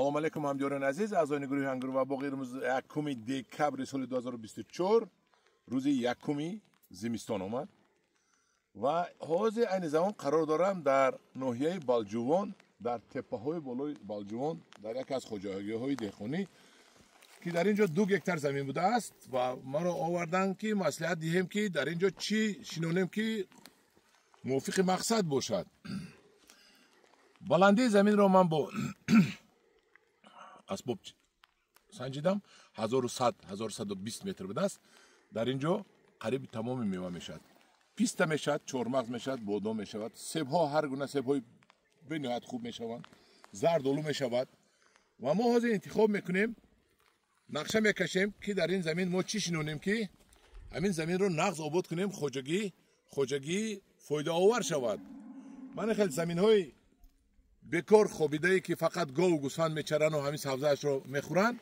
سلام علیکم همجوران عزیز اعضای گروه هنگرو و باقی روز 1 دکبر سال 2024 روز 1 زمستان آمد و حاضر این زمان قرار دارم در ناحیه بالجوان در تپه های بالای بالجوان در یک از خجاهی های دهخانی که در اینجا 2 هکتار زمین بوده است و ما را آوردن که مصلحت دهیم که در اینجا چی شنونیم که موافق مقصد باشد. بلندی زمین را من با اسباب سنجیدم 1120 متر بوده است. در اینجا قریب تمام میوه میشد، پیسته میشد، چهارمغز میشد، بادام میشود، سیب ها هر گونه سیب های به نهایت خوب میشوند، زردآلو میشود و ما حاضر انتخاب میکنیم نقشه میکشیم که در این زمین ما چی شنونیم که همین زمین رو نغز آباد کنیم خوجگی فایده آور شود. من خیلی زمین های بکار خوابیده که فقط گاو و گوسفند میچرن و همین سبزه‌اش رو میخورن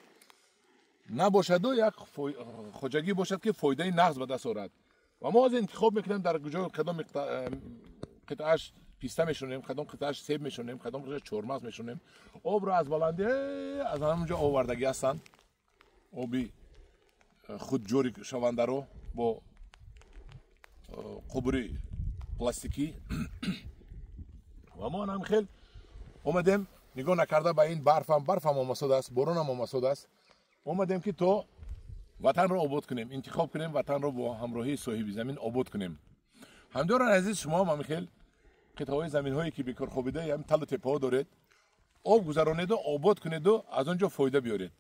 نباشد و یک خوجگی باشد که فایده نغز به دست آورد و ما از انتخاب میکنیم در کجا کدام قطعه‌اش پیسته میشونیم، کدام قطعه‌اش سیب میشونیم، کدام قطعه‌اش چهارمغز میشونیم. آب رو از بلندی از همونجا آوردگی هستن، آبی خود جوری شونده رو با قبری پلاستیکی و ما هم خیلی اومدیم نگاه نکرده به این برف هم آماسود است، بارون هم آماسود است. اومدیم که تو وطن رو آباد کنیم، انتخاب کنیم وطن رو با همراهی صاحب زمین آباد کنیم. همداران عزیز شما هم خیلی قطعه های زمین هایی که بیکار خوابیده هم تل و تپه ها دارید، آب گذرانید و آباد کنید و از اونجا فایده بیارید،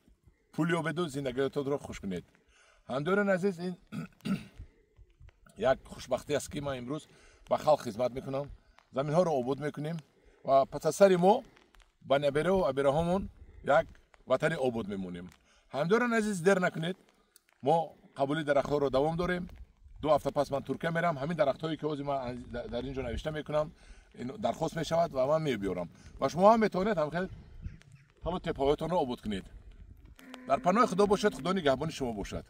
پول یابید و زندگیتون رو خوش کنید. همداران عزیز این یک خوشبختی است که ما امروز با خلق خدمت میکنم، زمین ها رو آباد میکنیم و پس از سر ما با نبره و ابره هامون یک وطن آباد میمونیم. همداران عزیز دیر نکنید، ما قبولی درخت ها رو دوام داریم. 2 هفته پس من ترکیه میرم، همین درخت هایی که من در اینجا نوشته میکنم درخواست میشود و من میبیارم و شما هم میتونید هم خیلی حالا تپه هایتون رو آباد کنید. در پناه خدا باشد، خدا نگهبان شما باشد.